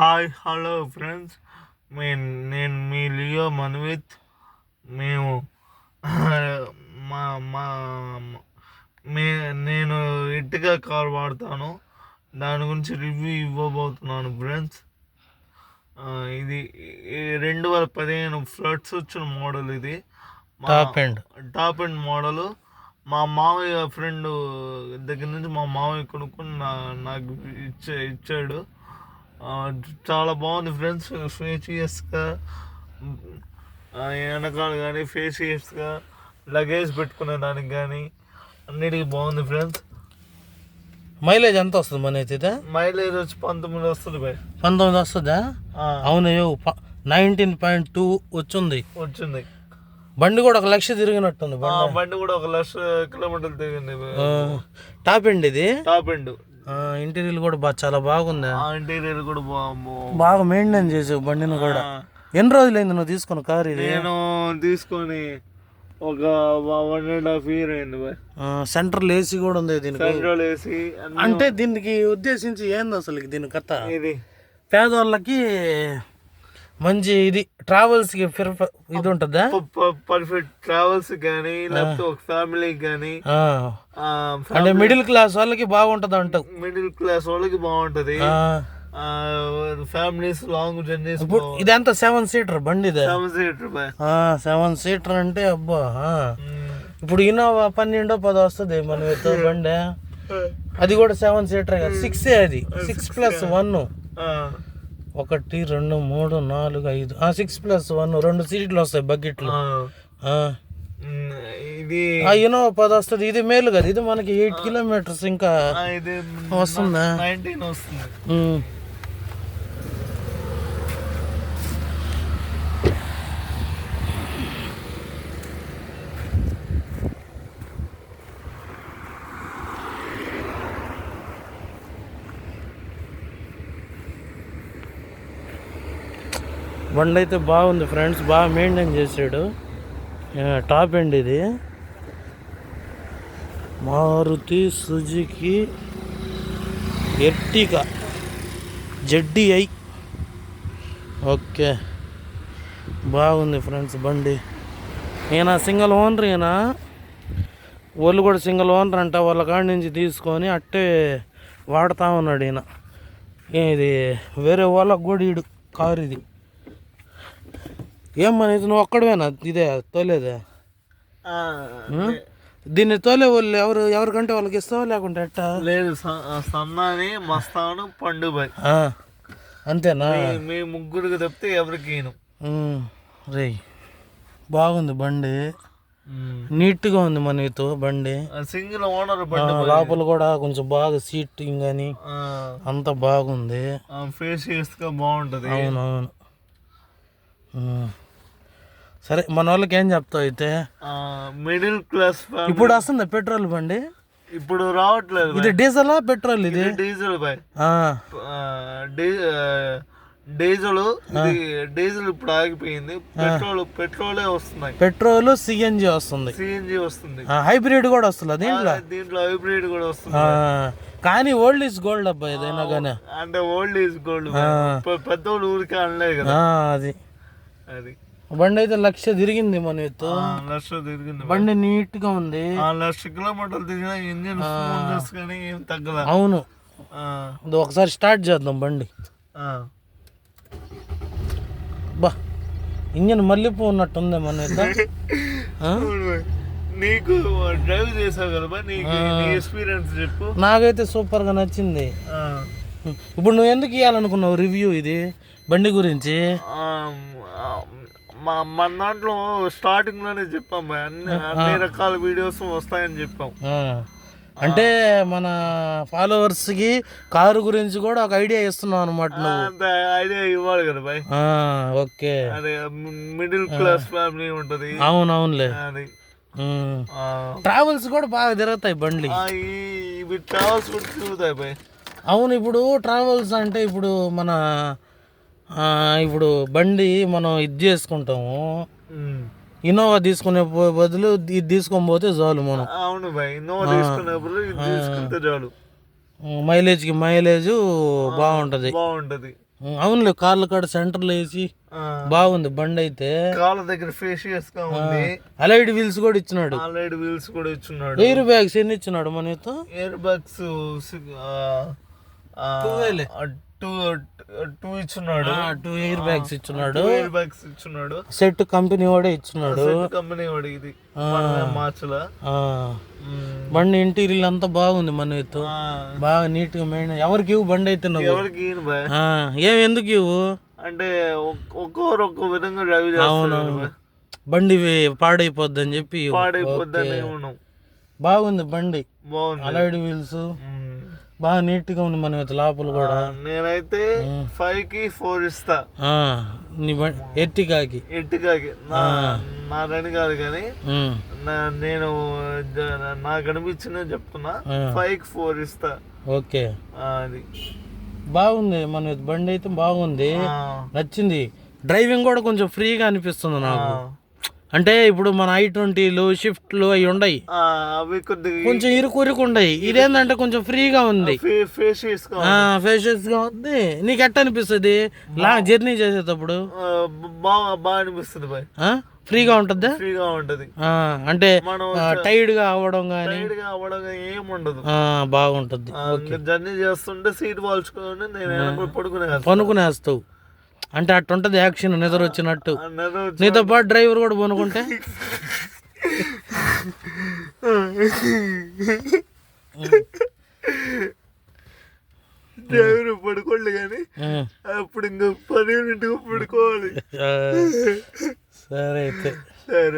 Hi hello friends, నేను మీ Leo Manvith. మేము మా మా నేను ఎర్టిగా కార్ వాడతాను. దాని గురించి రివ్యూ ఇవ్వబోతున్నాను ఫ్రెండ్స్. ఇది 2015 ఫ్లడ్స్ వచ్చిన మోడల్. ఇది టాప్ ఎండ్ మోడలు. మా మామయ్య ఫ్రెండ్ దగ్గర నుంచి మా మామయ్య కొనుక్కొని నాకు ఇచ్చాడు. చాలా బాగుంది ఫ్రెండ్స్. ఫేషియస్గా వెనకాల కానీ ఫేషియస్గా లగేజ్ పెట్టుకునే దానికి కానీ అన్నిటికీ బాగుంది ఫ్రెండ్స్. మైలేజ్ ఎంత వస్తుంది మన అయితే? మైలేజ్ వచ్చి 19 వస్తుంది బాయ్. 19 వస్తుందా? అవునయ్యో, 19.2 వచ్చింది. బండి కూడా 1 లక్ష తిరిగినట్టుంది. బండి కూడా 1 లక్ష కిలోమీటర్లు తిరిగింది. టాప్ ఎండ్ ఇది. Top end. ఇంటీరియర్ కూడా చాలా బాగుంది. ఇంటీరియర్ కూడా బాగా మెయింటైన్ చేసావు బండిని కూడా. ఎన్ని రోజులైంది నువ్వు తీసుకున్న కార్ ఇది? నేను తీసుకొని ఒక 1.5 year అయింది. సెంట్రల్ ఏసీ కూడా ఉంది దీనికి. సెంట్రల్ ఏసీ అంటే దీనికి ఉద్దేశించి ఏంది అసలు దీని కథ? ఇది పేదవాళ్ళకి మంచి ఇది ట్రావెల్స్ కి ఇది ఉంటుందా? పర్ఫెక్ట్ ట్రావెల్స్ కానీ లేకపోతే ఒక ఫ్యామిలీ కానీ, అంటే మిడిల్ క్లాస్ వాళ్ళకి బాగుంటది అంటావు? మిడిల్ క్లాస్ వాళ్ళకి బాగుంటది. Families long journeys. ఇదంతా 7 seater బండి. 7 seater అంటే అబ్బా. ఇప్పుడు ఇన్నోవా 12-10 వస్తుంది మన బండి. అది కూడా 7 seater కదా. 6 అది 6+1. 1 2 3 4 5 6+1 2 సీట్లు వస్తాయి బకెట్లు. ఇది ఇన్నోవా 10 వస్తుంది. ఇది మేలు కదా. ఇది మనకి 8 kilometers ఇంకా వస్తుందా? 19 వస్తుంది. బండి అయితే బాగుంది ఫ్రెండ్స్, బాగా మెయింటైన్ చేసాడు. టాప్ ఎండ్ ఇది. Maruti Suzuki Ertiga ZDI. Okay, బాగుంది ఫ్రెండ్స్ బండి. ఈయన సింగిల్ ఓనర్. వాళ్ళు కూడా సింగిల్ ఓనర్ అంట. వాళ్ళ కాడి నుంచి తీసుకొని అట్టే వాడుతూ ఉన్నాడు ఈయన. ఇది వేరే వాళ్ళకు కూడా ఈడు కారు ఇది. ఏమన్నా ఇది నువ్వు ఒక్కడవేనా ఇదే తోలేదే? దీన్ని తోలే వాళ్ళు ఎవరికంటే వాళ్ళకి ఇస్తావా లేకుంటే ఎట్టా? లేదు, సన్నాని మస్తాను పండుబాయ్ అంతేనా? మీ ముగ్గురికి తప్పితే ఎవరికి రే. బాగుంది బండి, నీట్గా ఉంది మనతో బండి. సింగిల్ ఓనర్ బండి. లోపల కూడా కొంచెం బాగా సీటింగ్ అని అంత బాగుంది. ఫేషియస్ గా బాగుంటది. అవునవును. సరే, మన వాళ్ళకి ఏం చెప్తావు అయితే? Middle class. ఇప్పుడు వస్తుంది పెట్రోల్ బండి? ఇప్పుడు రావట్లేదు. ఇది డీజిలా పెట్రోల్? ఇది డీజిల్ బాయ్. డీజిల్ ఇప్పుడు ఆగిపోయింది. పెట్రోలే వస్తున్నాయి. పెట్రోల్ సిఎన్జి వస్తుంది. హైబ్రిడ్ కూడా వస్తుంది దీంట్లో హైబ్రిడ్ కూడా వస్తుంది. కానీ ఓల్డ్ ఈజ్ గోల్డ్ అబ్బా ఏదైనా కానీ. అంటే ఓల్డ్ ఈజ్ గోల్డ్. పెద్దోళ్ళు ఊరికే అనలేదు కదా. అది బండి అయితే 1 లక్ష తిరిగింది మన 1 లక్ష తిరిగింది. బండి నీట్ గా ఉంది. 1 లక్ష కిలోమీటర్లు తిరిగిన ఇంజిన్ కానీ ఏం తగ్గదా? అవును. ఒకసారి స్టార్ట్ చేద్దాం బండి. బా, ఇంజన్ మళ్ళీపో ఉన్నట్టుంది మన నీకు డ్రైవ్ చేసావు కదా, నీకు ఎక్స్పీరియన్స్ చెప్పు. నాకైతే సూపర్ గా నచ్చింది. ఇప్పుడు నువ్వు ఎందుకు ఇవ్వాలనుకున్నావు రివ్యూ ఇది బండి గురించి? మన దాంట్లో స్టార్టింగ్ లోనే చెప్పాం, అన్ని రకాల వీడియోస్ వస్తాయని చెప్పాం. అంటే మన ఫాలోవర్స్ కి కారు గురించి కూడా ఒక ఐడియా ఇస్తున్నావు అనమాట. ఐడియా ఇవ్వాలి కదా బాయ్. ఓకే, అదే మిడిల్ క్లాస్ ఫ్యామిలీ ఉంటది. అవునవునులే. ట్రావెల్స్ కూడా బాగా తిరుగుతాయి బండ్లు. ఇవి ట్రావెల్స్ కూడా తిరుగుతాయి బాయ్. అవును. ఇప్పుడు ట్రావెల్స్ అంటే ఇప్పుడు బండి మనం ఇది చేసుకుంటాము. ఇన్నోవా తీసుకునే బదులు ఇది తీసుకొని పోతే చాలు మనం. అవును బాయ్, ఇన్నోవా తీసుకునేప్పుడు ఇది తీసుకుంటే చాలు. మైలేజ్ బాగుంటది. అవునులే, కార్ల కాడ సెంటర్లో వేసి బాగుంది బండి అయితే. కాళ్ళ దగ్గర ఫేషియస్ గా ఉంది. అలైడ్ వీల్స్ కూడా ఇచ్చినాడు. ఆల్రెడీ వీల్స్ కూడా ఇచ్చున్నాడు. ఎయిర్ బ్యాగ్స్ ఎన్ని ఇచ్చినాడు మనతో? ఎయిర్ బ్యాగ్స్ 2 ఇచ్చున్నాడు. 2 ఎయిర్ బ్యాగ్స్ ఇచ్చున్నాడు. ఎయిర్ బ్యాగ్స్ ఇచ్చున్నాడు. సెట్ కంపెనీ వాడే ఇచ్చున్నాడు. కంపెనీ వాడి ఇది మార్చలా. బండి ఇంటీరియల్ అంతా బాగుంది మనతో, బాగా నీట్ గా మెయిన్. ఎవరికి ఇవ్వు బండి అయితే నువ్వు? ఎవరికి ఎందుకు ఇవ్వు అంటే ఒక్కొక్కరు ఒక్కో విధంగా డ్రైవ్ చేస్తారు. బండి పాడైపోద్ది అని చెప్పి పాడైపోద్దని. బాగుంది బండి, బాగుంది. అలైడ్ వీల్స్ బాగా నీట్ గా ఉంది మన లోపల కూడా. నేనైతే 5కి 4 ఇస్తా. నీ ఎర్టిగాకి నాదని కాదు కానీ నేను నాకు అనిపించిన చెప్తున్నా. 5కి 4 ఇస్తా. ఓకే, అది బాగుంది మన బండి అయితే బాగుంది, నచ్చింది. డ్రైవింగ్ కూడా కొంచెం ఫ్రీగా అనిపిస్తుంది నాకు. అంటే ఇప్పుడు మన i20లు షిఫ్ట్లు అవి ఉన్నాయి, అవి కొద్దిగా కొంచెం ఇరుకు ఉన్నాయి. ఇదేంటంటే కొంచెం ఫ్రీగా ఉంది, ఫేషియస్ గా ఉంది. నీకు ఎట్ట అనిపిస్తుంది లాంగ్ జర్నీ చేసేటప్పుడు? బాగా అనిపిస్తుంది బాయ్. ఫ్రీగా ఉంటది. ఫ్రీగా ఉంటది అంటే టైర్డ్ గా అవ్వడం గానీ ఏముండదు, బాగుంటది. జర్నీ చేస్తుంటే సీట్ వాల్చుకొని నేను పనుకునేస్తావు. అంటే అట్టుంటది యాక్షన్, నిద్ర వచ్చినట్టు. నీతో పాటు డ్రైవర్ కూడా పనుకుంటే డ్రైవర్ పడుకోండి కానీ అప్పుడు ఇంకా 10 పడుకోవాలి. సరే అయితే. సరే.